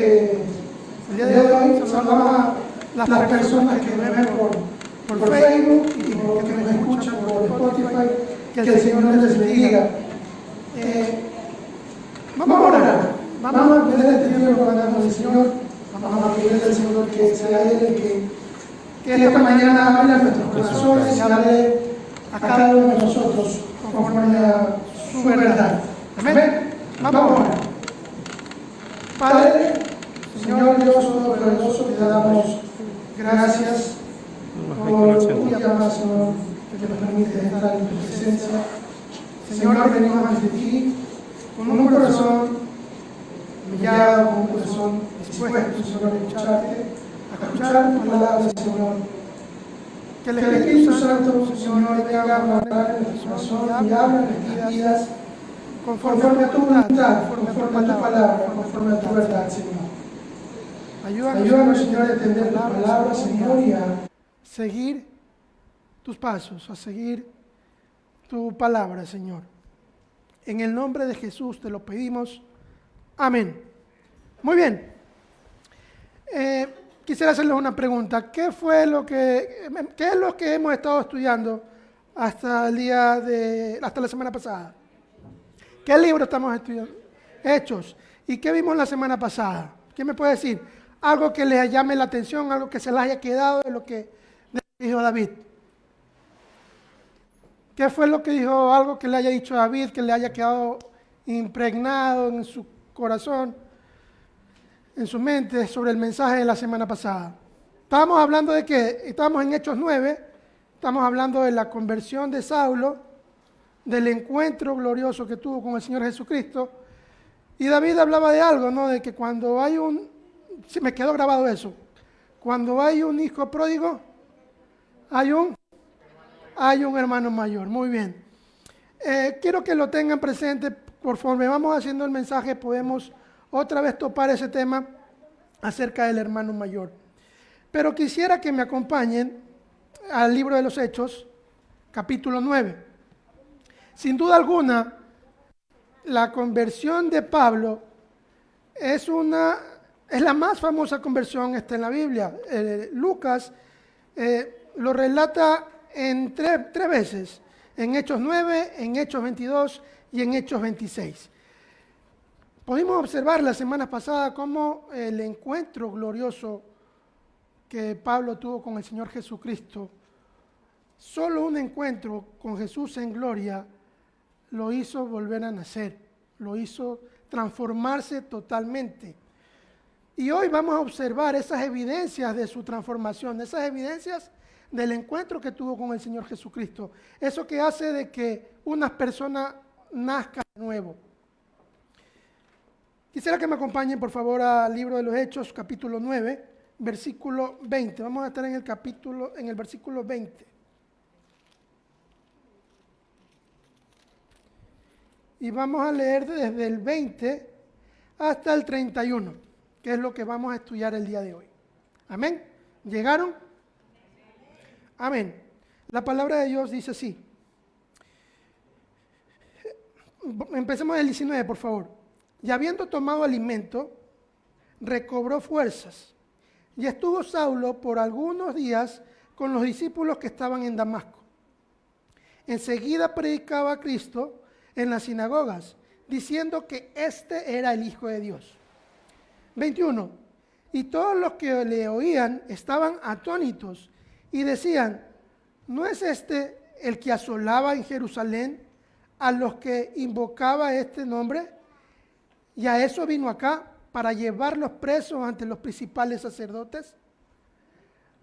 El día de hoy saludamos a las personas que nos ven por Facebook y que nos escuchan por Spotify. Que el Señor les bendiga. Vamos a orar. Vamos a pedir este tiempo para el Señor. Vamos a pedirle al Señor que sea Él que esta mañana abra nuestros corazones y hable a cada uno de nosotros conforme a su verdad. Amén. Vamos a orar. Padre, Señor Dios Todopoderoso, te damos gracias por un día más, Señor, que nos permite estar en tu presencia. Señor, venimos ante ti con un corazón humillado, con un corazón dispuesto, Señor, a escuchar tu palabra, Señor. Que el Espíritu Santo, Señor, venga a morar en nuestro corazón y hable en nuestras vidas conforme a tu voluntad, conforme a tu palabra, conforme a tu verdad, Señor. Ayúdanos, Señor, a entender tu palabra, Señor, y a seguir tus pasos, a seguir tu palabra, Señor. En el nombre de Jesús te lo pedimos. Amén. Muy bien. Quisiera hacerles una pregunta. ¿Qué es lo que hemos estado estudiando hasta la semana pasada? ¿Qué libro estamos estudiando? Hechos. ¿Y qué vimos la semana pasada? ¿Qué me puede decir? Algo que les llame la atención, algo que se les haya quedado de lo que dijo David. ¿Qué fue lo que dijo? Algo que le haya dicho David, que le haya quedado impregnado en su corazón, en su mente, sobre el mensaje de la semana pasada. Estábamos hablando de que estábamos en Hechos 9, estamos hablando de la conversión de Saulo, del encuentro glorioso que tuvo con el Señor Jesucristo. Y David hablaba de algo, ¿no? De que cuando hay se me quedó grabado eso, cuando hay un hijo pródigo, hay un hermano mayor. Muy bien. Quiero que lo tengan presente. Conforme vamos haciendo el mensaje, podemos otra vez topar ese tema acerca del hermano mayor. Pero quisiera que me acompañen al libro de los Hechos, capítulo 9. Sin duda alguna, la conversión de Pablo es la más famosa conversión en la Biblia. Lucas lo relata en tres veces, en Hechos 9, en Hechos 22 y en Hechos 26. Pudimos observar la semana pasada cómo el encuentro glorioso que Pablo tuvo con el Señor Jesucristo, solo un encuentro con Jesús en gloria, lo hizo volver a nacer, lo hizo transformarse totalmente. Y hoy vamos a observar esas evidencias de su transformación, esas evidencias del encuentro que tuvo con el Señor Jesucristo. Eso que hace de que una persona nazca de nuevo. Quisiera que me acompañen, por favor, al libro de los Hechos, capítulo 9, versículo 20. Vamos a estar en el versículo 20. Y vamos a leer desde el 20 hasta el 31, que es lo que vamos a estudiar el día de hoy. ¿Amén? ¿Llegaron? Amén. La palabra de Dios dice así. Empecemos del 19, por favor. Y habiendo tomado alimento, recobró fuerzas. Y estuvo Saulo por algunos días con los discípulos que estaban en Damasco. Enseguida predicaba a Cristo en las sinagogas, diciendo que este era el Hijo de Dios. 21. Y todos los que le oían estaban atónitos y decían, ¿no es este el que asolaba en Jerusalén a los que invocaba este nombre? Y a eso vino acá, para llevarlos presos ante los principales sacerdotes.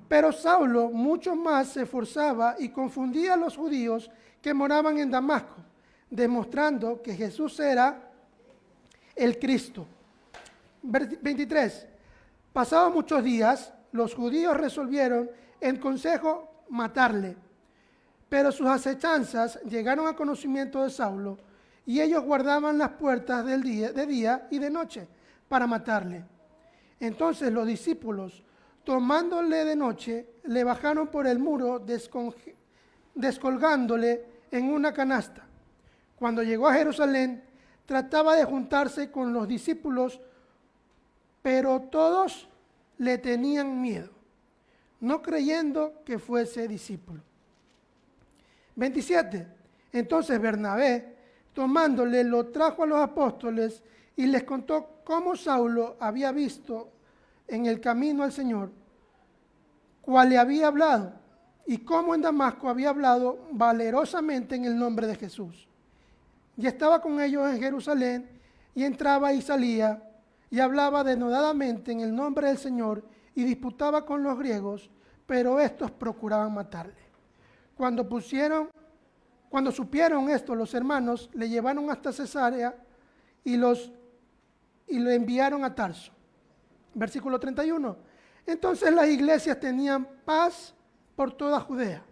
Pero Saulo mucho más se esforzaba y confundía a los judíos que moraban en Damasco, demostrando que Jesús era el Cristo. 23. Pasados muchos días, los judíos resolvieron en consejo matarle, pero sus acechanzas llegaron a conocimiento de Saulo, y ellos guardaban las puertas de día y de noche para matarle. Entonces los discípulos, tomándole de noche, le bajaron por el muro, descolgándole en una canasta. Cuando llegó a Jerusalén, trataba de juntarse con los discípulos, pero todos le tenían miedo, no creyendo que fuese discípulo. 27. Entonces Bernabé, tomándole, lo trajo a los apóstoles y les contó cómo Saulo había visto en el camino al Señor, cuál le había hablado, y cómo en Damasco había hablado valerosamente en el nombre de Jesús. Y estaba con ellos en Jerusalén, y entraba y salía, y hablaba denodadamente en el nombre del Señor, y disputaba con los griegos, pero estos procuraban matarle. Cuando supieron esto, los hermanos le llevaron hasta Cesarea y lo enviaron a Tarso. Versículo 31. Entonces las iglesias tenían paz por toda Judea,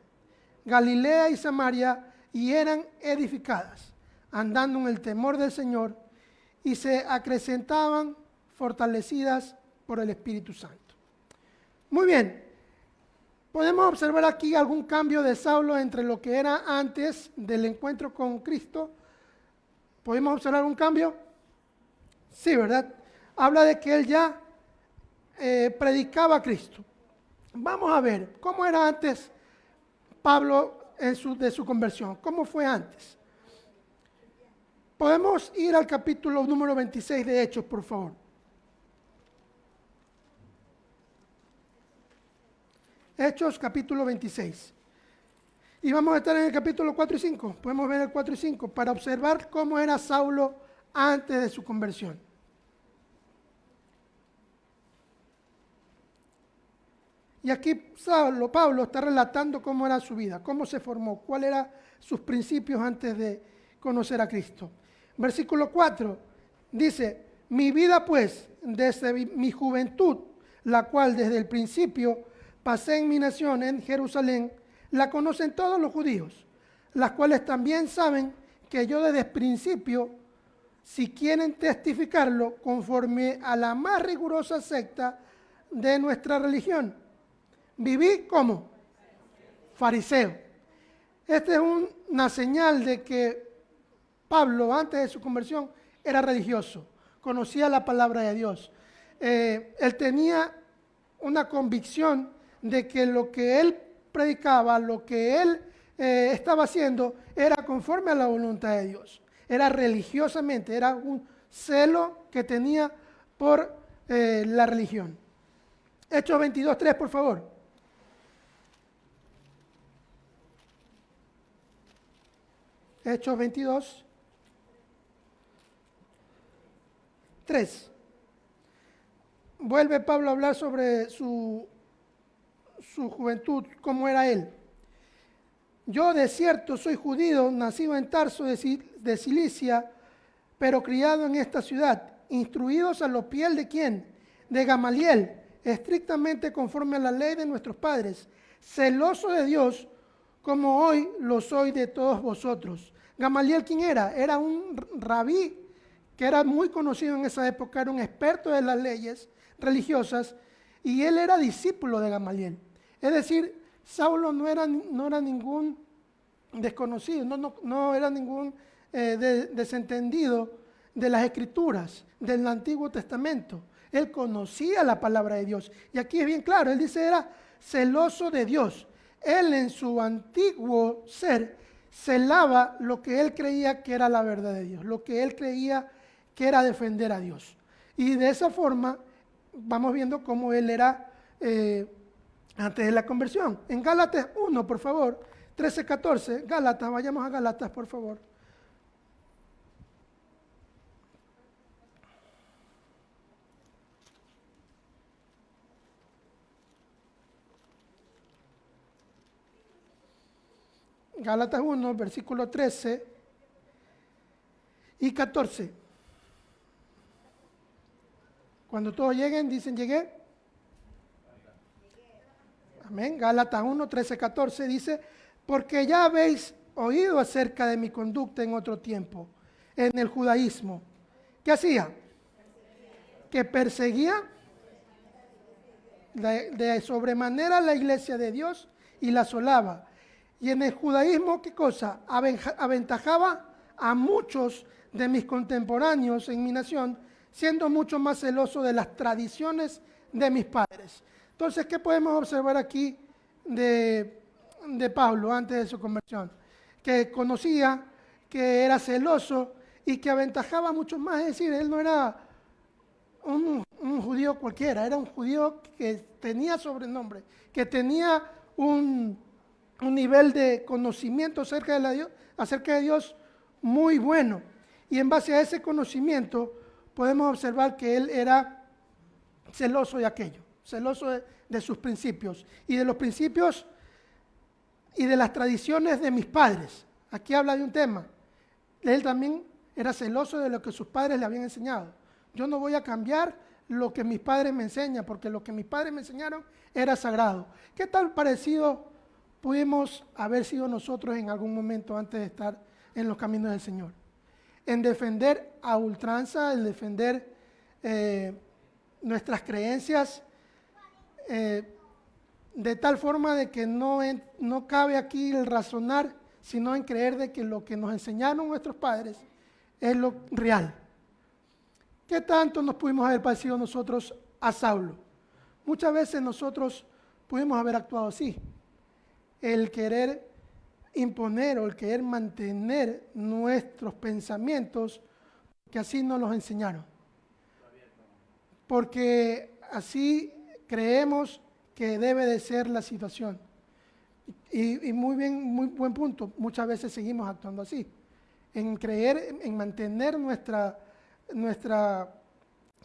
Galilea y Samaria, y eran edificadas, andando en el temor del Señor, y se acrecentaban fortalecidas por el Espíritu Santo. Muy bien, podemos observar aquí algún cambio de Saulo entre lo que era antes del encuentro con Cristo. ¿Podemos observar algún cambio? Sí, ¿verdad? Habla de que él ya predicaba a Cristo. Vamos a ver cómo era antes Pablo de su conversión. ¿Cómo fue antes? Podemos ir al capítulo número 26 de Hechos, por favor. Hechos, capítulo 26. Y vamos a estar en el capítulo 4 y 5. Podemos ver el 4 y 5 para observar cómo era Saulo antes de su conversión. Y aquí Pablo está relatando cómo era su vida, cómo se formó, cuáles eran sus principios antes de conocer a Cristo. Versículo 4 dice: mi vida pues, desde mi juventud, la cual desde el principio pasé en mi nación, en Jerusalén, la conocen todos los judíos, las cuales también saben que yo desde el principio, si quieren testificarlo, conforme a la más rigurosa secta de nuestra religión, viví como fariseo. Esta es una señal de que Pablo, antes de su conversión, era religioso, conocía la palabra de Dios. Él tenía una convicción de que lo que él predicaba, lo que él estaba haciendo, era conforme a la voluntad de Dios. Era religiosamente, era un celo que tenía por la religión. Hechos 22:3, por favor. Hechos 22:3. Vuelve Pablo a hablar sobre su juventud, cómo era él. Yo de cierto soy judío, nacido en Tarso de Cilicia, pero criado en esta ciudad, instruidos a los pies de ¿quién? De Gamaliel, estrictamente conforme a la ley de nuestros padres, celoso de Dios, como hoy lo soy de todos vosotros. Gamaliel, ¿quién era? Era un rabí que era muy conocido en esa época, era un experto de las leyes religiosas, y él era discípulo de Gamaliel. Es decir, Saulo no era ningún desconocido, no era ningún desentendido de las Escrituras, del Antiguo Testamento. Él conocía la palabra de Dios. Y aquí es bien claro, él dice era celoso de Dios. Él en su antiguo ser celaba lo que él creía que era la verdad de Dios, lo que él creía que era defender a Dios. Y de esa forma vamos viendo cómo él era antes de la conversión. En Gálatas 1, por favor, 13-14, Gálatas, vayamos a Gálatas, por favor. Gálatas 1, versículo 13 y 14. Cuando todos lleguen, dicen llegué. Amén. Gálatas 1, 13, 14 dice: porque ya habéis oído acerca de mi conducta en otro tiempo, en el judaísmo. ¿Qué hacía? Que perseguía de sobremanera la iglesia de Dios y la asolaba. Y en el judaísmo, ¿qué cosa? Aventajaba a muchos de mis contemporáneos en mi nación, siendo mucho más celoso de las tradiciones de mis padres. Entonces, ¿qué podemos observar aquí de Pablo antes de su conversión? Que conocía, que era celoso y que aventajaba mucho más. Es decir, él no era un judío cualquiera, era un judío que tenía sobrenombre, que tenía un nivel de conocimiento acerca de Dios muy bueno. Y en base a ese conocimiento podemos observar que él era celoso de aquello, celoso de sus principios y de los principios y de las tradiciones de mis padres. Aquí habla de un tema. Él también era celoso de lo que sus padres le habían enseñado. Yo no voy a cambiar lo que mis padres me enseñan, porque lo que mis padres me enseñaron era sagrado. ¿Qué tal parecido pudimos haber sido nosotros en algún momento antes de estar en los caminos del Señor? En defender a ultranza, en defender nuestras creencias, de tal forma de que no cabe aquí el razonar, sino en creer de que lo que nos enseñaron nuestros padres es lo real. ¿Qué tanto nos pudimos haber parecido nosotros a Saulo? Muchas veces nosotros pudimos haber actuado así. El querer imponer o el querer mantener nuestros pensamientos, que así nos los enseñaron. Porque así creemos que debe de ser la situación. Y muy bien, muy buen punto. Muchas veces seguimos actuando así. En creer, en mantener nuestra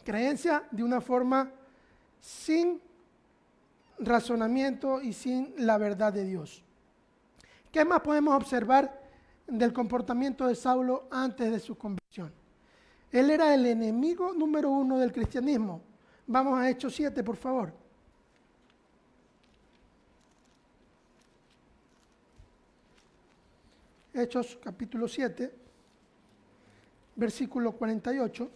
creencia de una forma sin razonamiento y sin la verdad de Dios. ¿Qué más podemos observar del comportamiento de Saulo antes de su conversión? Él era el enemigo número 1 del cristianismo. Vamos a Hechos 7, por favor. Hechos capítulo 7, versículo 48.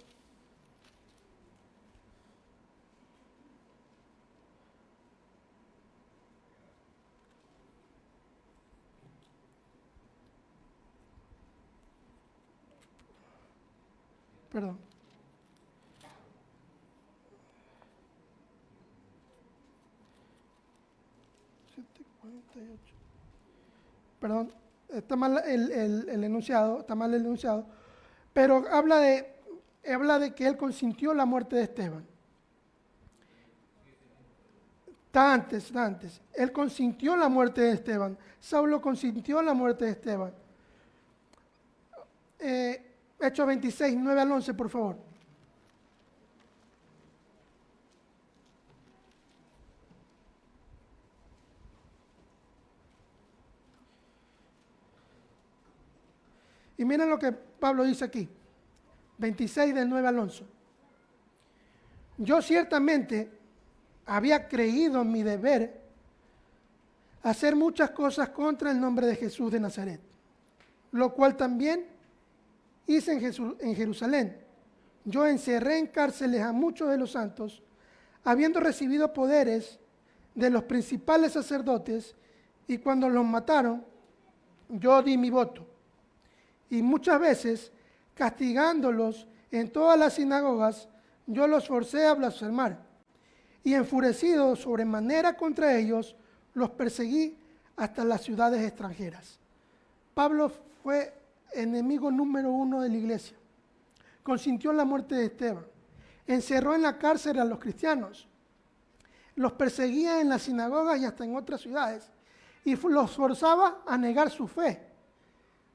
Perdón. Perdón, está mal el enunciado, está mal el enunciado, pero habla de que él consintió la muerte de Esteban. Está antes. Él consintió la muerte de Esteban. Saulo consintió la muerte de Esteban. Hechos 26, 9 al 11, por favor. Y miren lo que Pablo dice aquí. 26 del 9 al 11. Yo ciertamente había creído en mi deber hacer muchas cosas contra el nombre de Jesús de Nazaret, lo cual también hice en Jerusalén. Yo encerré en cárceles a muchos de los santos, habiendo recibido poderes de los principales sacerdotes, y cuando los mataron, yo di mi voto. Y muchas veces, castigándolos en todas las sinagogas, yo los forcé a blasfemar. Y enfurecido sobremanera contra ellos, los perseguí hasta las ciudades extranjeras. Pablo fue enemigo número 1 de la iglesia. Consintió la muerte de Esteban. Encerró en la cárcel a los cristianos. Los perseguía en las sinagogas y hasta en otras ciudades. Y los forzaba a negar su fe.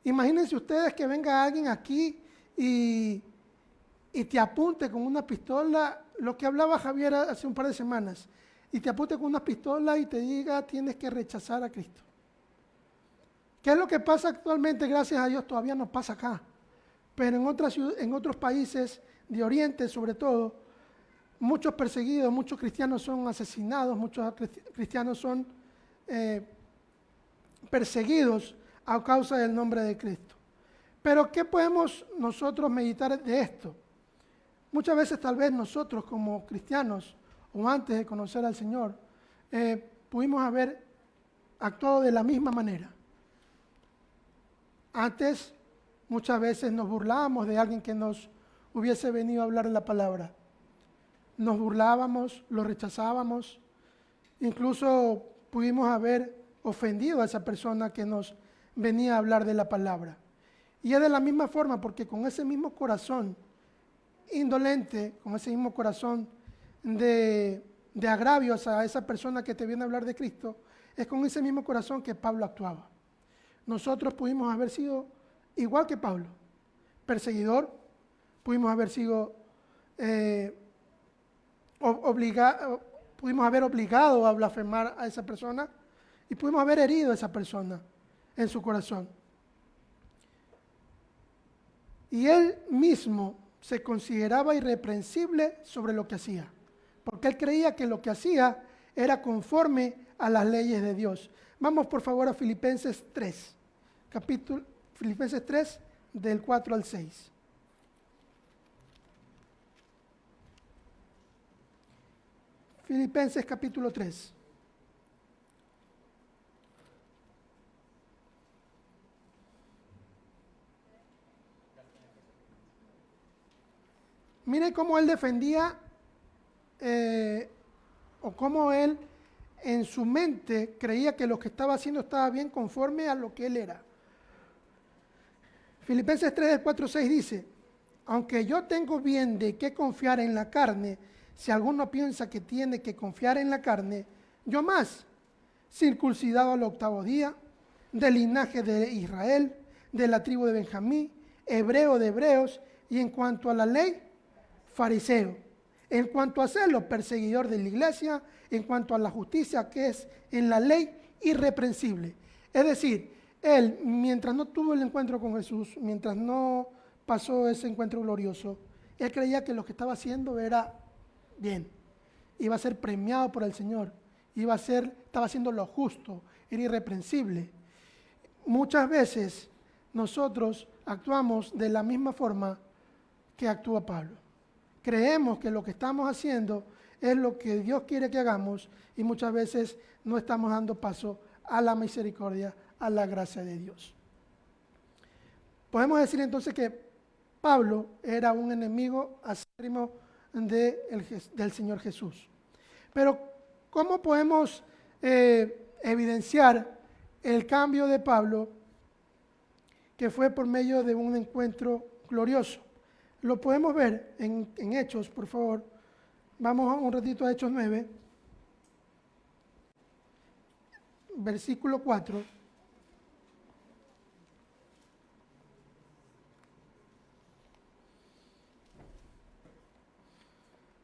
Imagínense ustedes que venga alguien aquí y te apunte con una pistola, lo que hablaba Javier hace un par de semanas, y te apunte con una pistola y te diga tienes que rechazar a Cristo. ¿Qué es lo que pasa actualmente? Gracias a Dios todavía no pasa acá, pero en otros países de Oriente sobre todo, muchos perseguidos, muchos cristianos son asesinados, muchos cristianos son perseguidos a causa del nombre de Cristo. Pero ¿qué podemos nosotros meditar de esto? Muchas veces tal vez nosotros como cristianos o antes de conocer al Señor pudimos haber actuado de la misma manera. Antes muchas veces nos burlábamos de alguien que nos hubiese venido a hablar la palabra. Nos burlábamos, lo rechazábamos, incluso pudimos haber ofendido a esa persona que nos venía a hablar de la palabra. Y es de la misma forma, porque con ese mismo corazón indolente, con ese mismo corazón de agravios a esa persona que te viene a hablar de Cristo, es con ese mismo corazón que Pablo actuaba. Nosotros pudimos haber sido igual que Pablo, perseguidor, pudimos haber sido pudimos haber obligado a blasfemar a esa persona y pudimos haber herido a esa persona en su corazón. Y él mismo se consideraba irreprensible sobre lo que hacía, porque él creía que lo que hacía era conforme a las leyes de Dios. Vamos por favor a Filipenses 3, Filipenses 3 del 4 al 6. Filipenses capítulo 3. Mire cómo él defendía o cómo él en su mente creía que lo que estaba haciendo estaba bien conforme a lo que él era. Filipenses 3 del 4 al 6 dice: aunque yo tengo bien de qué confiar en la carne, si alguno piensa que tiene que confiar en la carne, yo más, circuncidado al 8º día, del linaje de Israel, de la tribu de Benjamín, hebreo de hebreos, y en cuanto a la ley, fariseo. En cuanto a celo, perseguidor de la iglesia. En cuanto a la justicia que es en la ley, irreprensible. Es decir, él, mientras no tuvo el encuentro con Jesús, mientras no pasó ese encuentro glorioso, él creía que lo que estaba haciendo era bien, iba a ser premiado por el Señor, estaba haciendo lo justo, era irreprensible. Muchas veces nosotros actuamos de la misma forma que actúa Pablo. Creemos que lo que estamos haciendo es lo que Dios quiere que hagamos y muchas veces no estamos dando paso a la misericordia, a la gracia de Dios. Podemos decir entonces que Pablo era un enemigo acérrimo del Señor Jesús. Pero ¿cómo podemos evidenciar el cambio de Pablo que fue por medio de un encuentro glorioso? Lo podemos ver en Hechos, por favor. Vamos un ratito a Hechos 9, versículo 4.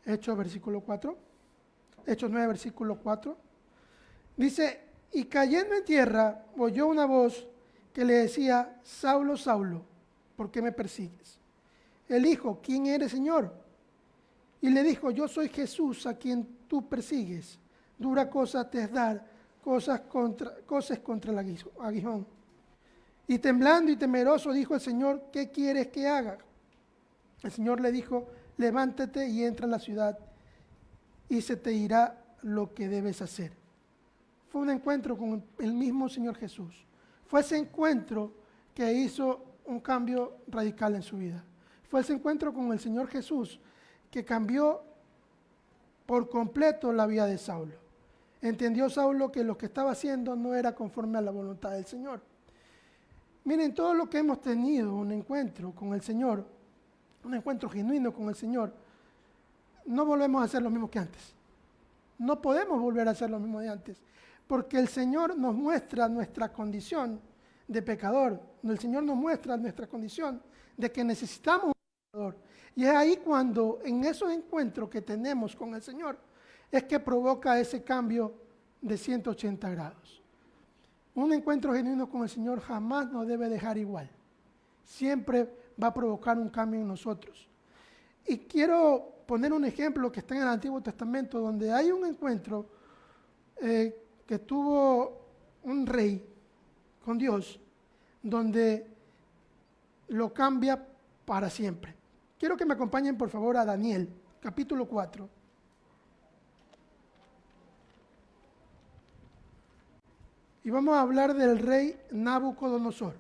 Hechos, versículo 4. Hechos 9, versículo 4. Dice: y cayendo en tierra, oyó una voz que le decía: Saulo, Saulo, ¿por qué me persigues? Él dijo: ¿quién eres, Señor? Y le dijo: yo soy Jesús a quien tú persigues. Dura cosa te es dar cosas contra el aguijón. Y temblando y temeroso dijo el Señor: ¿qué quieres que haga? El Señor le dijo: levántate y entra a la ciudad y se te dirá lo que debes hacer. Fue un encuentro con el mismo Señor Jesús. Fue ese encuentro que hizo un cambio radical en su vida. Fue ese encuentro con el Señor Jesús que cambió por completo la vida de Saulo. Entendió Saulo que lo que estaba haciendo no era conforme a la voluntad del Señor. Miren, todo lo que hemos tenido, un encuentro con el Señor, un encuentro genuino con el Señor, no volvemos a hacer lo mismo que antes. No podemos volver a hacer lo mismo de antes, porque el Señor nos muestra nuestra condición de pecador. El Señor nos muestra nuestra condición de que necesitamos un Salvador. Y es ahí cuando en esos encuentros que tenemos con el Señor es que provoca ese cambio de 180 grados. Un encuentro genuino con el Señor jamás nos debe dejar igual. Siempre va a provocar un cambio en nosotros. Y quiero poner un ejemplo que está en el Antiguo Testamento, donde hay un encuentro que tuvo un rey con Dios, donde lo cambia para siempre. Quiero que me acompañen por favor a Daniel, capítulo 4. Y vamos a hablar del rey Nabucodonosor.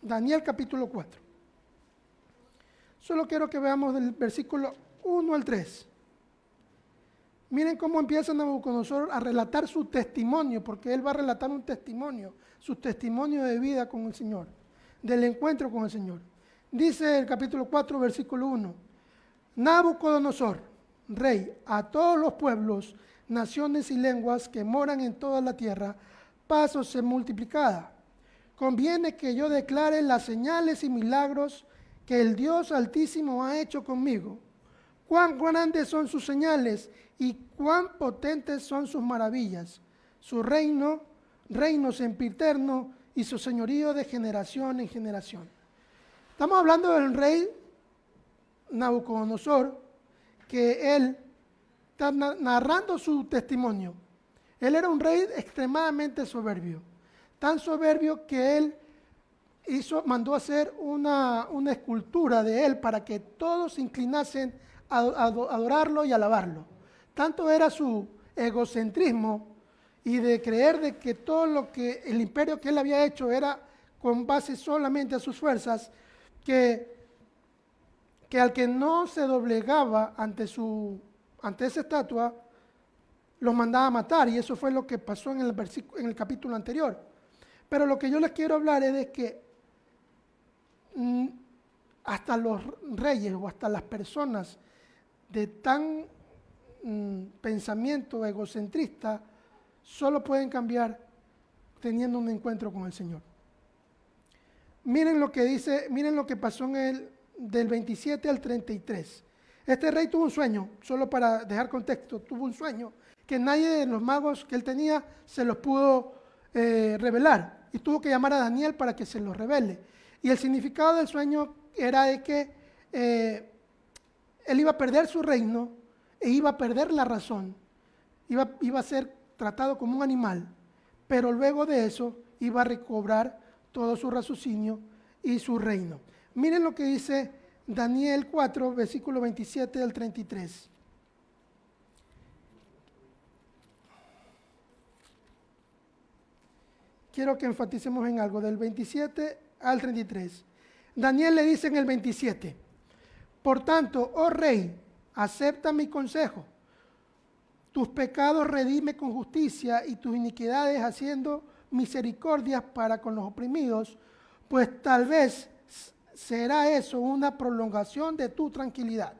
Daniel capítulo 4. Solo quiero que veamos del versículo 1 al 3. Miren cómo empieza Nabucodonosor a relatar su testimonio, porque él va a relatar un testimonio, su testimonio de vida con el Señor, del encuentro con el Señor. Dice el capítulo 4, versículo 1. Nabucodonosor, rey, a todos los pueblos, naciones y lenguas que moran en toda la tierra, paz os sea multiplicada. Conviene que yo declare las señales y milagros que el Dios Altísimo ha hecho conmigo. Cuán grandes son sus señales y cuán potentes son sus maravillas. Su reino sempiterno y su señorío de generación en generación. Estamos hablando del rey Nabucodonosor, que él está narrando su testimonio. Él era un rey extremadamente soberbio, tan soberbio que él mandó hacer una escultura de él para que todos se inclinasen a adorarlo y alabarlo. Tanto era su egocentrismo y de creer de que todo lo que el imperio que él había hecho era con base solamente a sus fuerzas, que al que no se doblegaba ante esa estatua, los mandaba a matar, y eso fue lo que pasó en el capítulo anterior. Pero lo que yo les quiero hablar es de que hasta los reyes o hasta las personas de tan pensamiento egocentrista solo pueden cambiar teniendo un encuentro con el Señor. Miren lo que dice, miren lo que pasó del 27 al 33. Este rey tuvo un sueño, solo para dejar contexto, tuvo un sueño que nadie de los magos que él tenía se los pudo revelar, y tuvo que llamar a Daniel para que se los revele. Y el significado del sueño era de que él iba a perder su reino e iba a perder la razón, iba a ser tratado como un animal, pero luego de eso iba a recobrar todo su raciocinio y su reino. Miren lo que dice Daniel 4, versículo 27 al 33. Quiero que enfaticemos en algo, del 27 al 33. Daniel le dice en el 27, por tanto, oh rey, acepta mi consejo. Tus pecados redime con justicia y tus iniquidades haciendo misericordias para con los oprimidos, pues tal vez será eso una prolongación de tu tranquilidad.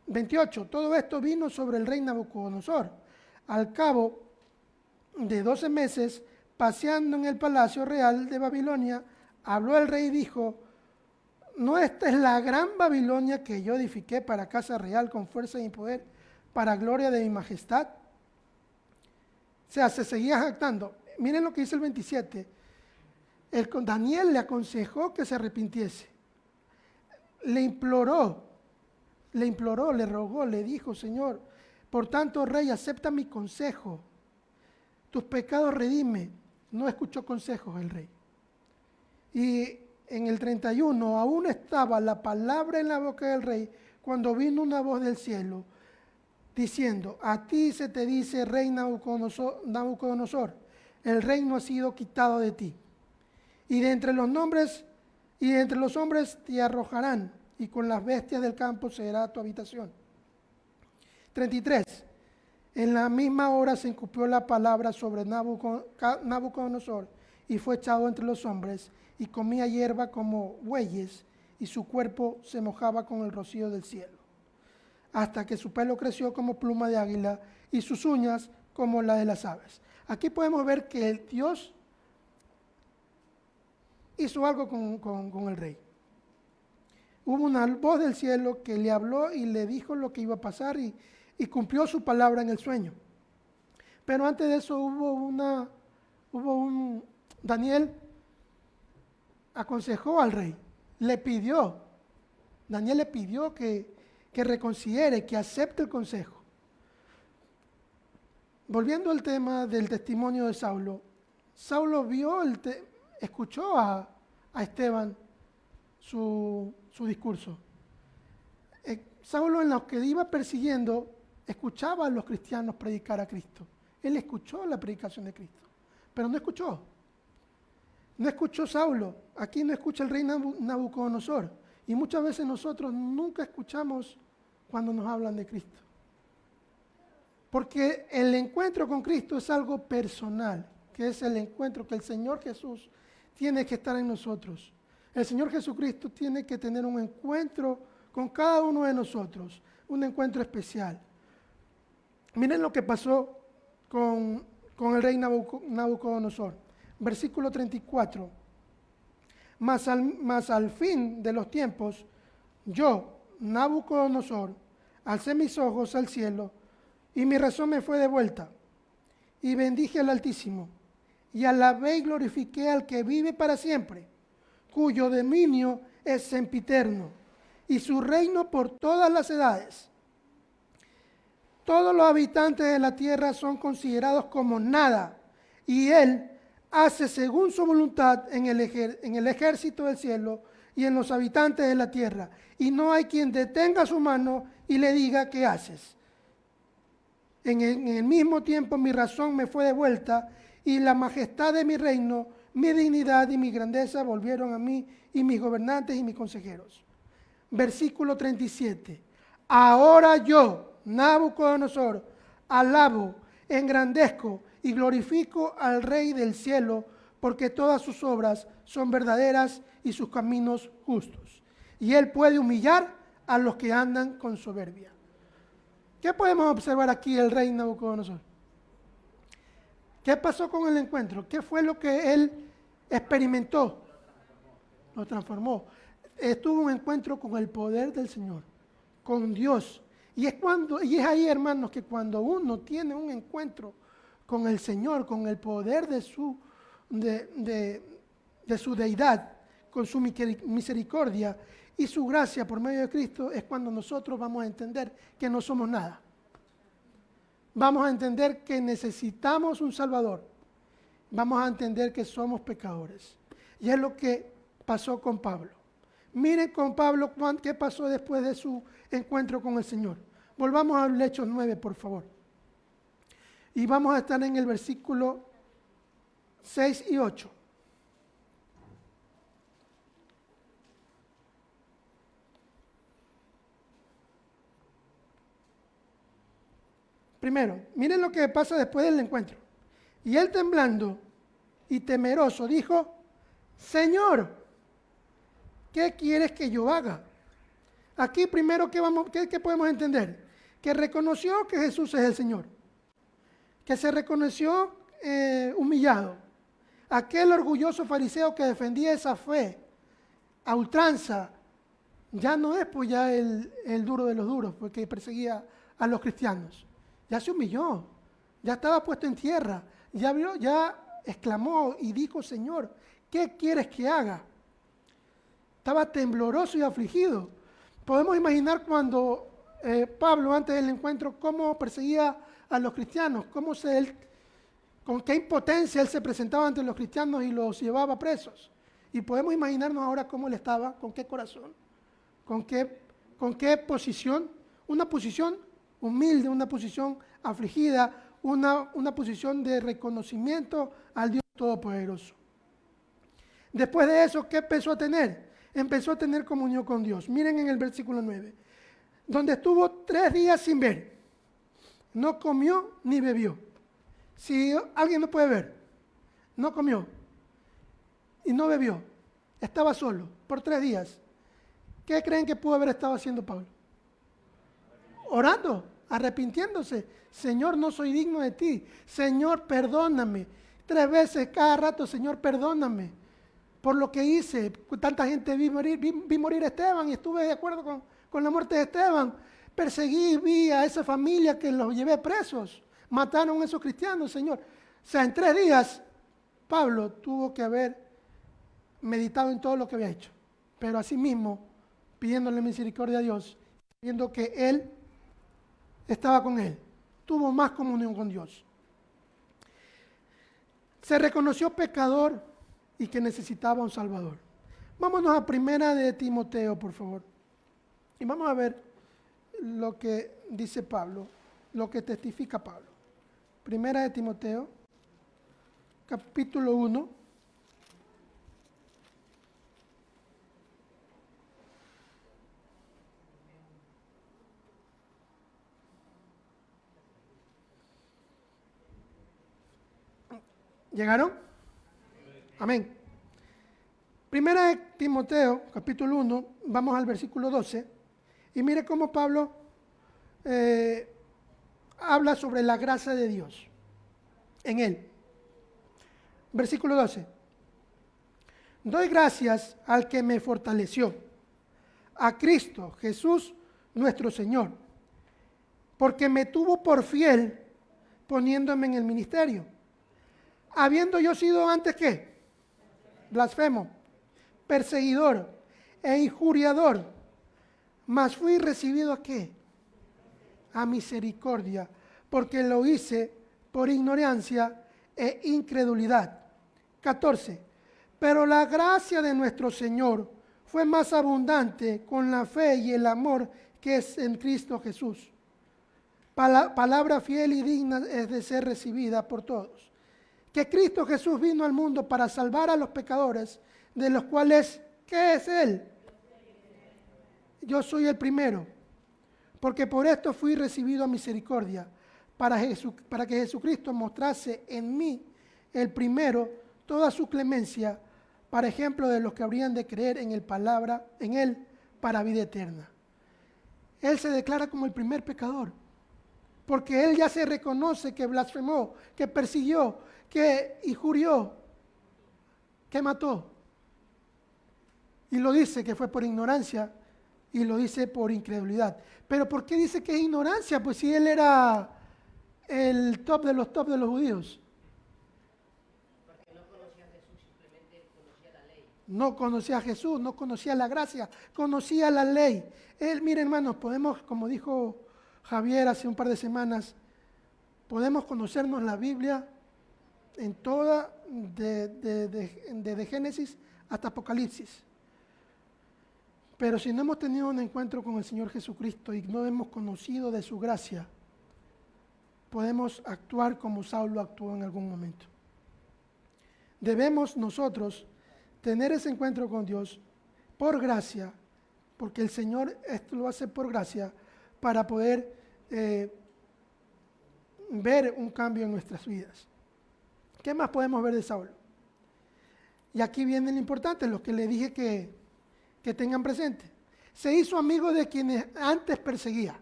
28. Todo esto vino sobre el rey Nabucodonosor. Al cabo de 12 meses, paseando en el palacio real de Babilonia, habló el rey y dijo, ¿no esta es la gran Babilonia que yo edifiqué para casa real con fuerza y poder, para gloria de mi majestad? O sea, se seguía jactando. Miren lo que dice el 27. Daniel le aconsejó que se arrepintiese. Le imploró, le rogó, le dijo, Señor, por tanto, rey, acepta mi consejo. Tus pecados redime. No escuchó consejos el rey. Y en el 31, aún estaba la palabra en la boca del rey, cuando vino una voz del cielo, diciendo, a ti se te dice, rey Nabucodonosor, el reino ha sido quitado de ti. Y de entre los hombres te arrojarán, y con las bestias del campo será tu habitación. 33. En la misma hora se encupió la palabra sobre Nabucodonosor, y fue echado entre los hombres, y comía hierba como bueyes, y su cuerpo se mojaba con el rocío del cielo, hasta que su pelo creció como pluma de águila, y sus uñas como la de las aves. Aquí podemos ver que el Dios hizo algo con el rey. Hubo una voz del cielo que le habló y le dijo lo que iba a pasar, y cumplió su palabra en el sueño. Pero antes de eso Daniel aconsejó al rey, Daniel le pidió que reconsidere, que acepte el consejo. Volviendo al tema del testimonio de Saulo, Saulo escuchó a Esteban su discurso. Saulo, en los que iba persiguiendo, escuchaba a los cristianos predicar a Cristo. Él escuchó la predicación de Cristo, pero no escuchó. No escuchó Saulo, aquí no escucha el rey Nabucodonosor. Y muchas veces nosotros nunca escuchamos cuando nos hablan de Cristo. Porque el encuentro con Cristo es algo personal, que es el encuentro que el Señor Jesús tiene que estar en nosotros. El Señor Jesucristo tiene que tener un encuentro con cada uno de nosotros, un encuentro especial. Miren lo que pasó con el rey Nabucodonosor. Versículo 34. Mas al fin de los tiempos, yo, Nabucodonosor, alcé mis ojos al cielo y mi razón me fue devuelta. Y bendije al Altísimo y alabé y glorifiqué al que vive para siempre, cuyo dominio es sempiterno y su reino por todas las edades. Todos los habitantes de la tierra son considerados como nada, y Él hace según su voluntad en el ejército del cielo y en los habitantes de la tierra. Y no hay quien detenga su mano y le diga, ¿qué haces? En el mismo tiempo mi razón me fue devuelta, y la majestad de mi reino, mi dignidad y mi grandeza volvieron a mí y mis gobernantes y mis consejeros. Versículo 37. Ahora yo, Nabucodonosor, alabo, engrandezco y glorifico al Rey del cielo, porque todas sus obras son verdaderas y sus caminos justos. Y Él puede humillar a los que andan con soberbia. ¿Qué podemos observar aquí el rey Nabucodonosor? ¿Qué pasó con el encuentro? ¿Qué fue lo que él experimentó? Lo transformó. Tuvo un encuentro con el poder del Señor, con Dios. Y es ahí, hermanos, que cuando uno tiene un encuentro con el Señor, con el poder de su deidad, con su misericordia y su gracia por medio de Cristo, es cuando nosotros vamos a entender que no somos nada. Vamos a entender que necesitamos un Salvador. Vamos a entender que somos pecadores. Y es lo que pasó con Pablo. Miren con Pablo qué pasó después de su encuentro con el Señor. Volvamos a Hechos 9, por favor. Y vamos a estar en el versículo 6 y 8. Primero, miren lo que pasa después del encuentro. Y él, temblando y temeroso, dijo: Señor, ¿qué quieres que yo haga? Aquí primero, ¿qué podemos entender? Que reconoció que Jesús es el Señor. Que se reconoció humillado. Aquel orgulloso fariseo que defendía esa fe a ultranza, ya no es pues ya el duro de los duros, porque perseguía a los cristianos. Ya se humilló, ya estaba puesto en tierra, ya exclamó y dijo: Señor, ¿qué quieres que haga? Estaba tembloroso y afligido. Podemos imaginar cuando Pablo, antes del encuentro, cómo perseguía a los cristianos, con qué impotencia él se presentaba ante los cristianos y los llevaba presos. Y podemos imaginarnos ahora cómo él estaba, con qué corazón, con qué posición, una posición humilde, una posición afligida, una posición de reconocimiento al Dios Todopoderoso. Después de eso, ¿qué empezó a tener? Empezó a tener comunión con Dios. Miren en el versículo 9, donde estuvo 3 días sin ver, no comió ni bebió. Si alguien no puede ver, no comió y no bebió, estaba solo por 3 días. ¿Qué creen que pudo haber estado haciendo Pablo? Orando, arrepintiéndose. Señor, no soy digno de ti. Señor, perdóname. 3 veces cada rato: Señor, perdóname por lo que hice. Tanta gente vi morir a Esteban y estuve de acuerdo con la muerte de Esteban. Perseguí, vi a esa familia que los llevé presos. Mataron a esos cristianos, Señor. O sea, en 3 días Pablo tuvo que haber meditado en todo lo que había hecho. Pero asimismo, pidiéndole misericordia a Dios, viendo que Él estaba con él, tuvo más comunión con Dios. Se reconoció pecador y que necesitaba un Salvador. Vámonos a 1 de Timoteo, por favor. Y vamos a ver lo que dice Pablo, lo que testifica Pablo. 1 de Timoteo, capítulo 1. ¿Llegaron? Amén. Primera de Timoteo, capítulo 1, vamos al versículo 12. Y mire cómo Pablo habla sobre la gracia de Dios en él. Versículo 12. Doy gracias al que me fortaleció, a Cristo Jesús nuestro Señor, porque me tuvo por fiel poniéndome en el ministerio, habiendo yo sido antes ¿qué? Blasfemo, perseguidor e injuriador, mas fui recibido ¿a qué? A misericordia, porque lo hice por ignorancia e incredulidad. 14. Pero la gracia de nuestro Señor fue más abundante con la fe y el amor que es en Cristo Jesús. Palabra fiel y digna es de ser recibida por todos. Que Cristo Jesús vino al mundo para salvar a los pecadores, de los cuales, ¿qué es Él? Yo soy el primero, porque por esto fui recibido a misericordia, para que Jesucristo mostrase en mí, el primero, toda su clemencia, para ejemplo de los que habrían de creer en Él para vida eterna. Él se declara como el primer pecador, porque Él ya se reconoce que blasfemó, que persiguió, que injurió, que mató. Y lo dice que fue por ignorancia y lo dice por incredulidad. Pero ¿por qué dice que es ignorancia? Pues si Él era el top de los judíos. No conocía a Jesús, no conocía la gracia, conocía la ley. Él, miren hermanos, podemos, como dijo Javier hace un par de semanas, podemos conocernos la Biblia en toda, desde Génesis hasta Apocalipsis. Pero si no hemos tenido un encuentro con el Señor Jesucristo y no hemos conocido de su gracia, podemos actuar como Saulo actuó en algún momento. Debemos nosotros tener ese encuentro con Dios por gracia, porque el Señor esto lo hace por gracia, para poder ver un cambio en nuestras vidas. ¿Qué más podemos ver de Saulo? Y aquí viene lo importante, lo que le dije que tengan presente. Se hizo amigo de quienes antes perseguía.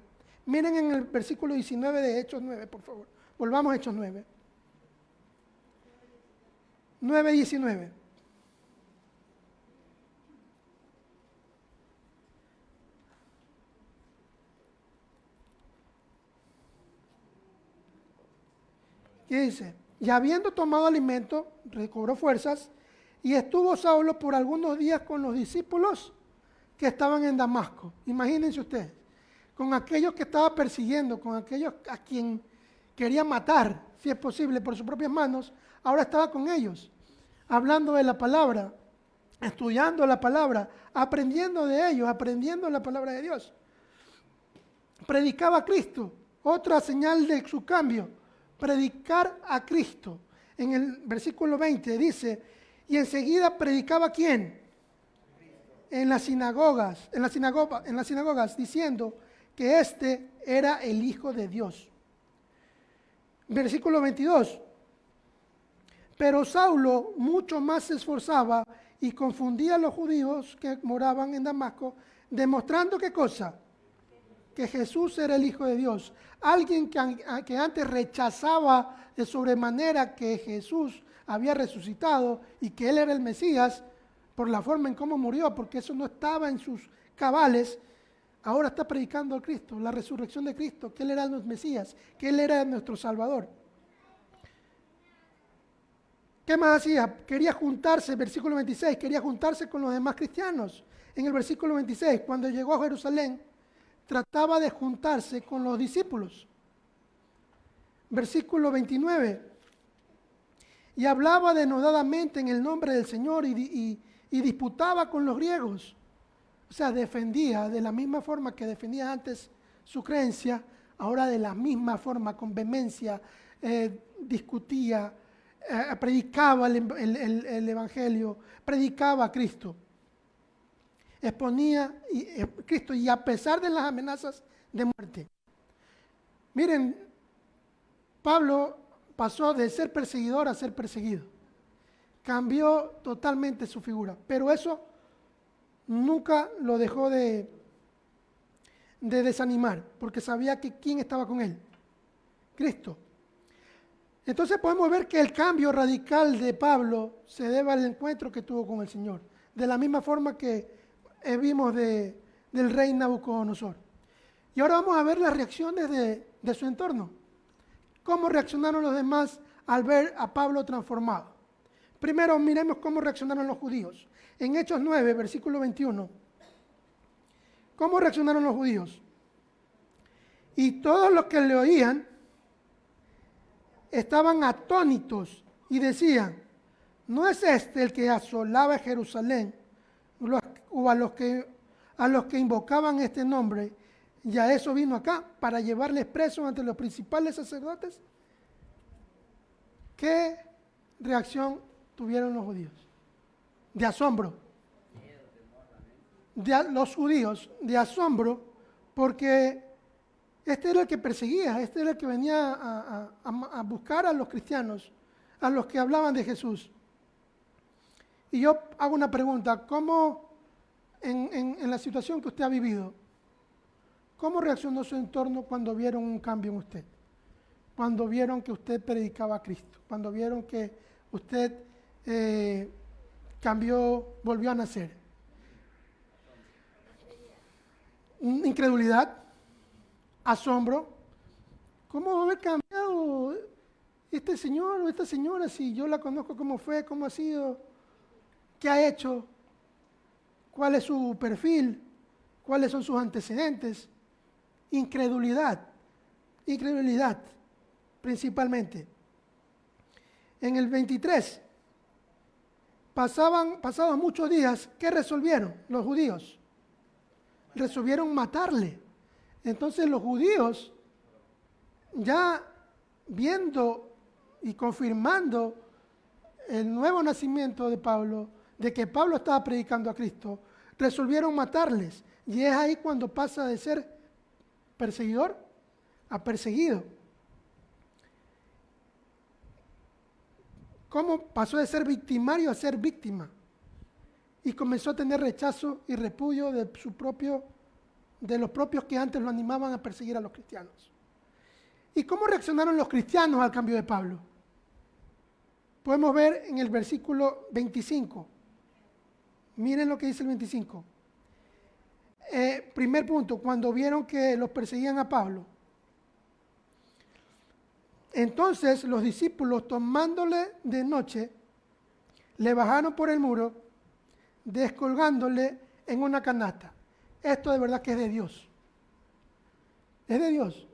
Miren en el versículo 19 de Hechos 9, por favor. Volvamos a Hechos 9. 9:19. ¿Qué dice? Y habiendo tomado alimento, recobró fuerzas, y estuvo Saulo por algunos días con los discípulos que estaban en Damasco. Imagínense ustedes, con aquellos que estaba persiguiendo, con aquellos a quien quería matar, si es posible, por sus propias manos, ahora estaba con ellos, hablando de la palabra, estudiando la palabra, aprendiendo de ellos, aprendiendo la palabra de Dios. Predicaba a Cristo, otra señal de su cambio, predicar a Cristo. En el versículo 20 dice, y enseguida predicaba ¿a quién? En las sinagogas, diciendo que este era el Hijo de Dios. Versículo 22. Pero Saulo mucho más se esforzaba y confundía a los judíos que moraban en Damasco, demostrando ¿qué cosa? Que Jesús era el Hijo de Dios. Alguien que antes rechazaba de sobremanera que Jesús había resucitado y que Él era el Mesías, por la forma en cómo murió, porque eso no estaba en sus cabales, ahora está predicando a Cristo, la resurrección de Cristo, que Él era el Mesías, que Él era nuestro Salvador. ¿Qué más hacía? Quería juntarse, versículo 26, quería juntarse con los demás cristianos. En el versículo 26, cuando llegó a Jerusalén, trataba de juntarse con los discípulos. Versículo 29, y hablaba denodadamente en el nombre del Señor y disputaba con los griegos. O sea, defendía de la misma forma que defendía antes su creencia, ahora de la misma forma, con vehemencia, discutía, predicaba el Evangelio, predicaba a Cristo. Exponía Cristo y a pesar de las amenazas de muerte. Miren, Pablo pasó de ser perseguidor a ser perseguido. Cambió totalmente su figura, pero eso nunca lo dejó de desanimar, porque sabía que quién estaba con él, Cristo. Entonces podemos ver que el cambio radical de Pablo se debe al encuentro que tuvo con el Señor, de la misma forma que vimos del rey Nabucodonosor. Y ahora vamos a ver las reacciones de su entorno. ¿Cómo reaccionaron los demás al ver a Pablo transformado? Primero miremos cómo reaccionaron los judíos. En Hechos 9, versículo 21. ¿Cómo reaccionaron los judíos? Y todos los que le oían estaban atónitos y decían, ¿no es este el que asolaba Jerusalén o a los que invocaban este nombre? Y a eso vino acá, para llevarles presos ante los principales sacerdotes. ¿Qué reacción tuvieron los judíos? De asombro. Los judíos, de asombro, porque este era el que perseguía, este era el que venía a buscar a los cristianos, a los que hablaban de Jesús. Y yo hago una pregunta, ¿cómo en la situación que usted ha vivido, cómo reaccionó su entorno cuando vieron un cambio en usted? Cuando vieron que usted predicaba a Cristo, cuando vieron que usted cambió, volvió a nacer. Incredulidad, asombro. ¿Cómo va a haber cambiado este señor o esta señora si yo la conozco? ¿Cómo fue? ¿Cómo ha sido? ¿Qué ha hecho? ¿Cuál es su perfil? ¿Cuáles son sus antecedentes? Incredulidad principalmente. En el 23, pasados muchos días, ¿qué resolvieron los judíos? Resolvieron matarle. Entonces los judíos, ya viendo y confirmando el nuevo nacimiento de Pablo, de que Pablo estaba predicando a Cristo, resolvieron matarles. Y es ahí cuando pasa de ser perseguidor a perseguido. ¿Cómo pasó de ser victimario a ser víctima? Y comenzó a tener rechazo y repudio de los propios que antes lo animaban a perseguir a los cristianos. ¿Y cómo reaccionaron los cristianos al cambio de Pablo? Podemos ver en el versículo 25. Miren lo que dice el 25. Primer punto, cuando vieron que los perseguían a Pablo. Entonces los discípulos, tomándole de noche, le bajaron por el muro, descolgándole en una canasta. Esto de verdad que es de Dios. Es de Dios.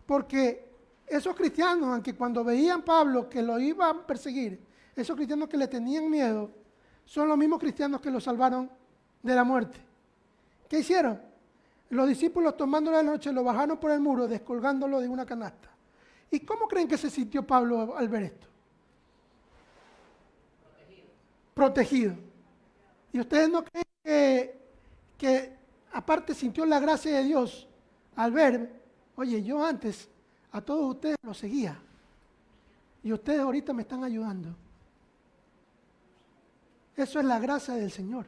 Porque esos cristianos, aunque cuando veían a Pablo que lo iban a perseguir, esos cristianos que le tenían miedo, son los mismos cristianos que lo salvaron de la muerte. ¿Qué hicieron? Los discípulos, tomándolo de la noche, lo bajaron por el muro, descolgándolo de una canasta. ¿Y cómo creen que se sintió Pablo al ver esto? Protegido. ¿Y ustedes no creen que aparte sintió la gracia de Dios al ver, oye, yo antes a todos ustedes los seguía y ustedes ahorita me están ayudando? Eso es la gracia del Señor.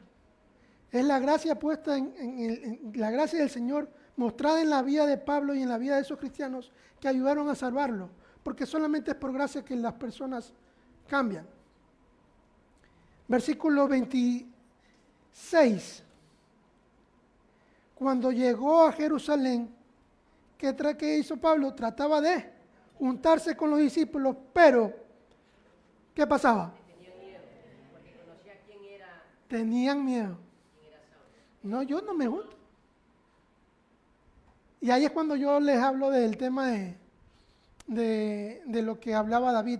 Es la gracia puesta en la gracia del Señor mostrada en la vida de Pablo y en la vida de esos cristianos que ayudaron a salvarlo. Porque solamente es por gracia que las personas cambian. Versículo 26. Cuando llegó a Jerusalén, ¿qué hizo Pablo? Trataba de juntarse con los discípulos, pero ¿qué pasaba? Tenían miedo. No, yo no me junto. Y ahí es cuando yo les hablo del tema de lo que hablaba David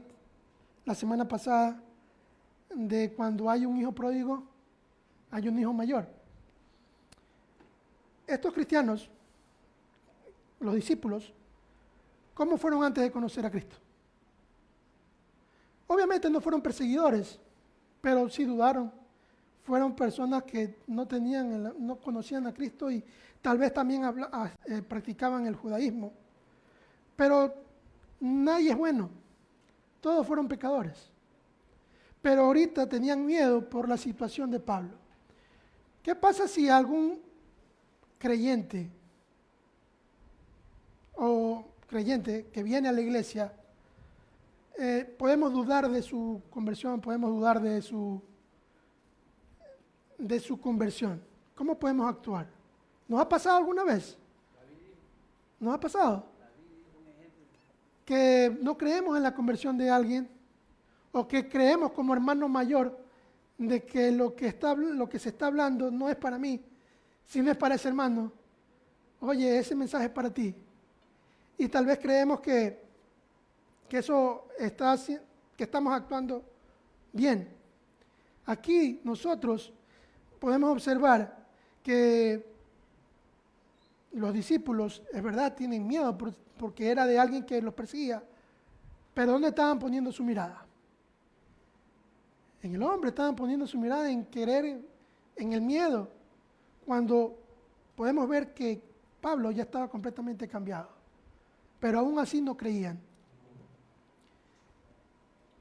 la semana pasada, de cuando hay un hijo pródigo, hay un hijo mayor. Estos cristianos, los discípulos, ¿cómo fueron antes de conocer a Cristo? Obviamente no fueron perseguidores, pero sí dudaron. Fueron personas que no conocían a Cristo y tal vez también practicaban el judaísmo. Pero nadie es bueno. Todos fueron pecadores. Pero ahorita tenían miedo por la situación de Pablo. ¿Qué pasa si algún creyente o creyente que viene a la iglesia, podemos dudar de su conversión, podemos dudar de su conversión? ¿Cómo podemos actuar? ¿Nos ha pasado alguna vez? ¿Nos ha pasado? Que no creemos en la conversión de alguien, o que creemos como hermano mayor de que lo que se está hablando no es para mí, sino es para ese hermano. Oye, ese mensaje es para ti. Y tal vez creemos que eso que estamos actuando bien. Aquí nosotros podemos observar que los discípulos, es verdad, tienen miedo porque era de alguien que los perseguía, pero ¿dónde estaban poniendo su mirada? En el hombre estaban poniendo su mirada en querer, en el miedo, cuando podemos ver que Pablo ya estaba completamente cambiado, pero aún así no creían.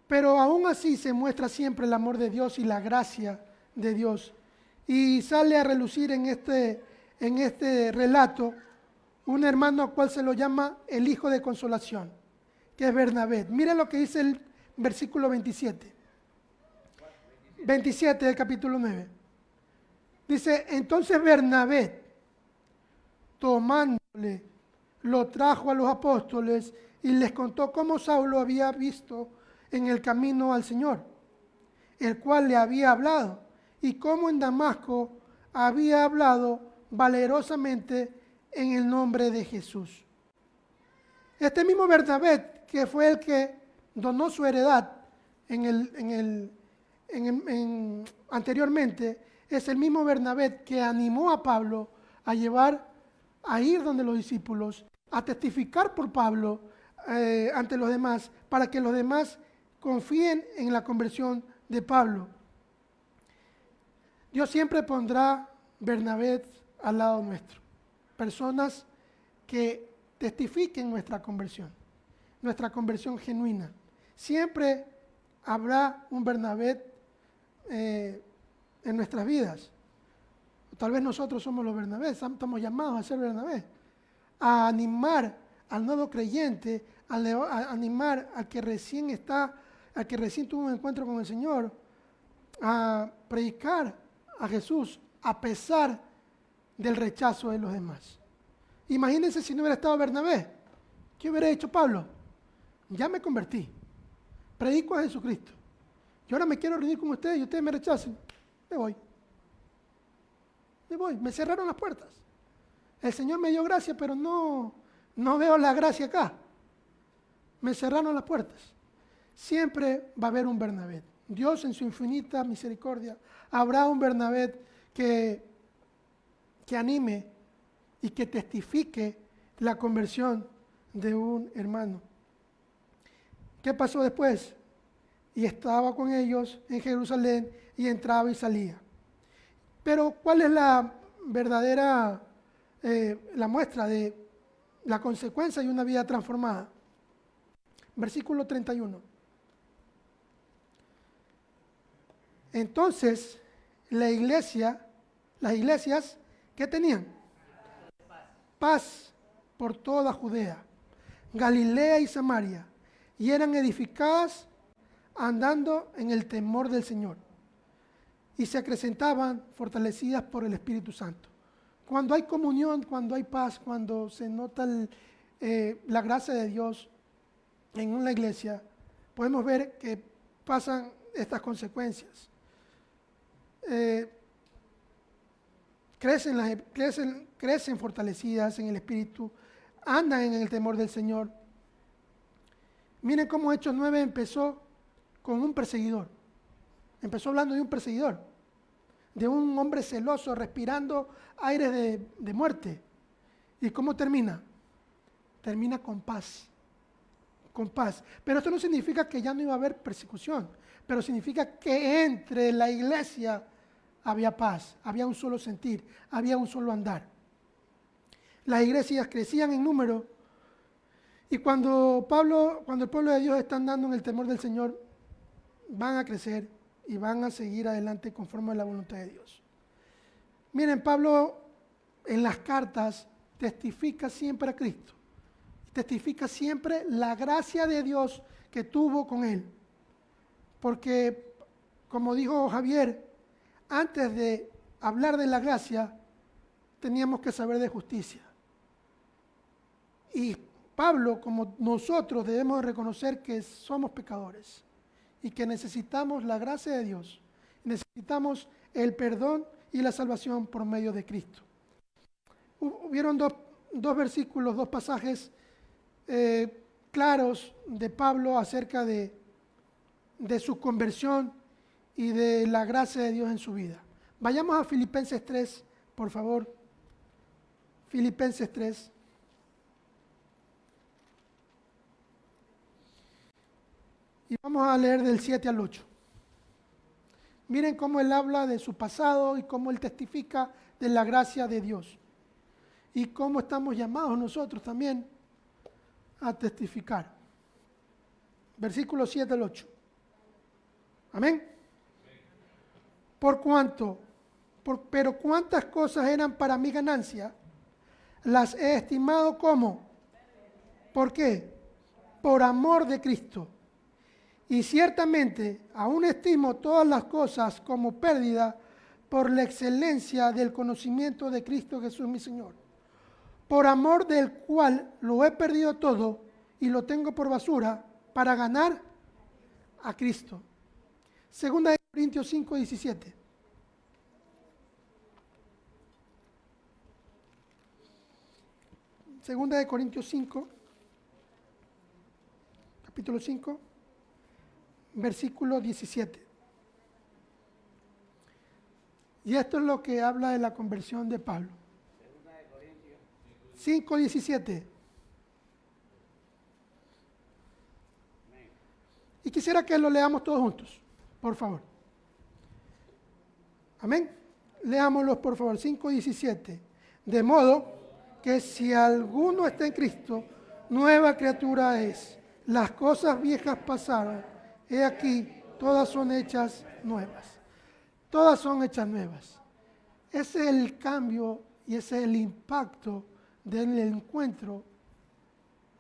Pero aún así se muestra siempre el amor de Dios y la gracia de Dios. Y sale a relucir en este relato un hermano al cual se lo llama el hijo de consolación, que es Bernabé. Mire lo que dice el versículo 27. 27 del capítulo 9. Dice, entonces Bernabé, tomándole, lo trajo a los apóstoles y les contó cómo Saulo había visto en el camino al Señor, el cual le había hablado, y cómo en Damasco había hablado valerosamente en el nombre de Jesús. Este mismo Bernabé, que fue el que donó su heredad anteriormente, es el mismo Bernabé que animó a Pablo a ir donde los discípulos, a testificar por Pablo ante los demás, para que los demás confíen en la conversión de Pablo. Dios siempre pondrá Bernabé al lado nuestro, personas que testifiquen nuestra conversión genuina. Siempre habrá un Bernabé en nuestras vidas. Tal vez nosotros somos los Bernabé, estamos llamados a ser Bernabé, a animar al nuevo creyente, a animar al que recién tuvo un encuentro con el Señor, a predicar a Jesús a pesar del rechazo de los demás. Imagínense si no hubiera estado Bernabé. ¿Qué hubiera hecho Pablo? Ya me convertí, predico a Jesucristo, y ahora me quiero reunir con ustedes y ustedes me rechazan. Me voy, me cerraron las puertas. El Señor me dio gracia, pero no veo la gracia acá. Me cerraron las puertas. Siempre va a haber un Bernabé. Dios en su infinita misericordia habrá un Bernabé que anime y que testifique la conversión de un hermano. ¿Qué pasó después? Y estaba con ellos en Jerusalén y entraba y salía. Pero ¿cuál es la verdadera, la muestra de la consecuencia de una vida transformada? Versículo 31. Entonces, las iglesias, ¿qué tenían? Paz por toda Judea, Galilea y Samaria, y eran edificadas andando en el temor del Señor, y se acrecentaban fortalecidas por el Espíritu Santo. Cuando hay comunión, cuando hay paz, cuando se nota la gracia de Dios en una iglesia, podemos ver que pasan estas consecuencias. Crecen fortalecidas en el Espíritu, andan en el temor del Señor. Miren cómo Hechos 9 empezó con un perseguidor. Empezó hablando de un perseguidor, de un hombre celoso, respirando aires de muerte. ¿Y cómo termina? Termina con paz. Con paz. Pero esto no significa que ya no iba a haber persecución, pero significa que entre la iglesia había paz, había un solo sentir, había un solo andar. Las iglesias crecían en número Y cuando el pueblo de Dios está andando en el temor del Señor, van a crecer y van a seguir adelante conforme a la voluntad de Dios. Miren, Pablo en las cartas testifica siempre a Cristo. Testifica siempre la gracia de Dios que tuvo con él. Porque, como dijo Javier, antes de hablar de la gracia, teníamos que saber de justicia. Y Pablo, como nosotros, debemos reconocer que somos pecadores y que necesitamos la gracia de Dios. Necesitamos el perdón y la salvación por medio de Cristo. Hubieron dos versículos, dos pasajes claros de Pablo acerca de su conversión y de la gracia de Dios en su vida. Vayamos a Filipenses 3, por favor. Filipenses 3. Y vamos a leer del 7 al 8. Miren cómo él habla de su pasado y cómo él testifica de la gracia de Dios. Y cómo estamos llamados nosotros también a testificar. Versículo 7 al 8. Amén. Pero cuántas cosas eran para mi ganancia, las he estimado como. ¿Por qué? Por amor de Cristo. Y ciertamente aún estimo todas las cosas como pérdida por la excelencia del conocimiento de Cristo Jesús mi Señor, por amor del cual lo he perdido todo y lo tengo por basura para ganar a Cristo. Segunda de Corintios 5, 17. Segunda de Corintios 5, capítulo 5, versículo 17. Y esto es lo que habla de la conversión de Pablo. 5, 17. Y quisiera que lo leamos todos juntos, por favor. Amén. Leámoslos, por favor. 5, 17. De modo que si alguno está en Cristo, nueva criatura es. Las cosas viejas pasaron. He aquí, todas son hechas nuevas. Todas son hechas nuevas. Ese es el cambio y ese es el impacto del encuentro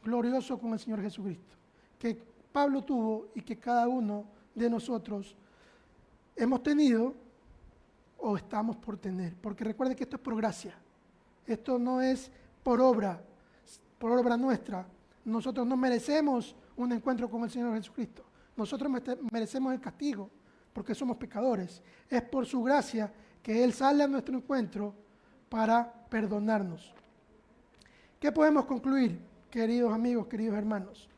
glorioso con el Señor Jesucristo, que Pablo tuvo y que cada uno de nosotros hemos tenido o estamos por tener. Porque recuerde que esto es por gracia. Esto no es por obra nuestra. Nosotros no merecemos un encuentro con el Señor Jesucristo. Nosotros merecemos el castigo porque somos pecadores. Es por su gracia que Él sale a nuestro encuentro para perdonarnos. ¿Qué podemos concluir, queridos amigos, queridos hermanos?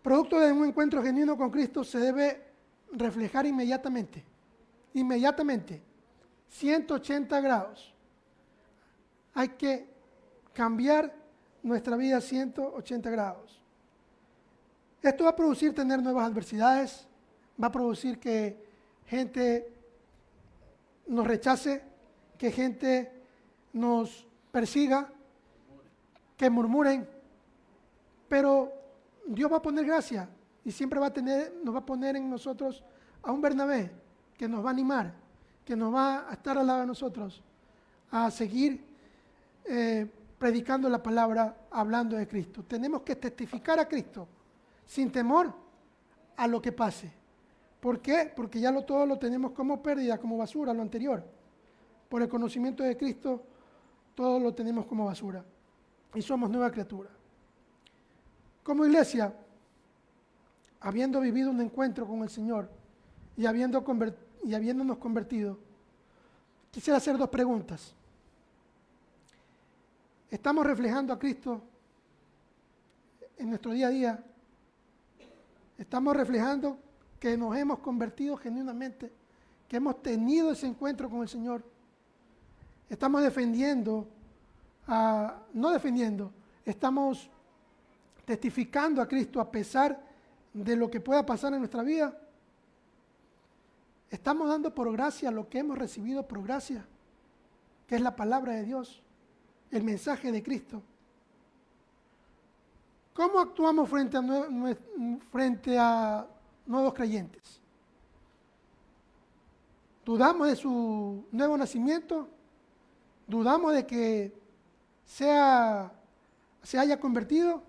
Producto de un encuentro genuino con Cristo se debe reflejar inmediatamente. 180 grados. Hay que cambiar nuestra vida a 180 grados. Esto va a producir tener nuevas adversidades, va a producir que gente nos rechace, que gente nos persiga, que murmuren, pero Dios va a poner gracia y siempre nos va a poner en nosotros a un Bernabé que nos va a animar, que nos va a estar al lado de nosotros, a seguir predicando la palabra, hablando de Cristo. Tenemos que testificar a Cristo sin temor a lo que pase. ¿Por qué? Porque ya todo lo tenemos como pérdida, como basura, lo anterior. Por el conocimiento de Cristo, todo lo tenemos como basura. Y somos nueva criatura. Como iglesia, habiendo vivido un encuentro con el Señor y habiéndonos convertido, quisiera hacer dos preguntas. ¿Estamos reflejando a Cristo en nuestro día a día? ¿Estamos reflejando que nos hemos convertido genuinamente, que hemos tenido ese encuentro con el Señor? Estamos estamos testificando a Cristo a pesar de lo que pueda pasar en nuestra vida. Estamos dando por gracia lo que hemos recibido por gracia, que es la palabra de Dios, el mensaje de Cristo. ¿Cómo actuamos frente a nuevos creyentes? ¿Dudamos de su nuevo nacimiento? ¿Dudamos de que se haya convertido?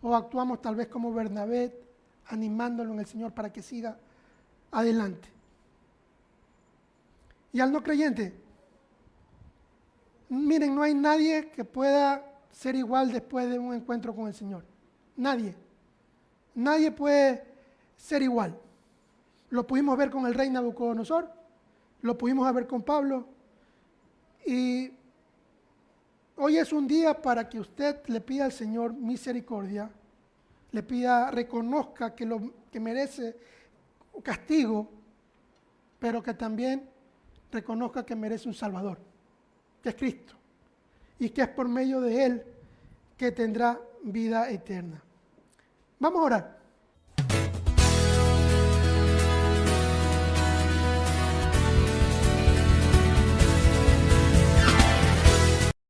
¿O actuamos tal vez como Bernabé, animándolo en el Señor para que siga adelante? Y al no creyente, miren, no hay nadie que pueda ser igual después de un encuentro con el Señor. Nadie. Nadie puede ser igual. Lo pudimos ver con el rey Nabucodonosor, lo pudimos ver con Pablo, y hoy es un día para que usted le pida al Señor misericordia, le pida, reconozca que merece castigo, pero que también reconozca que merece un Salvador, que es Cristo, y que es por medio de Él que tendrá vida eterna. Vamos a orar.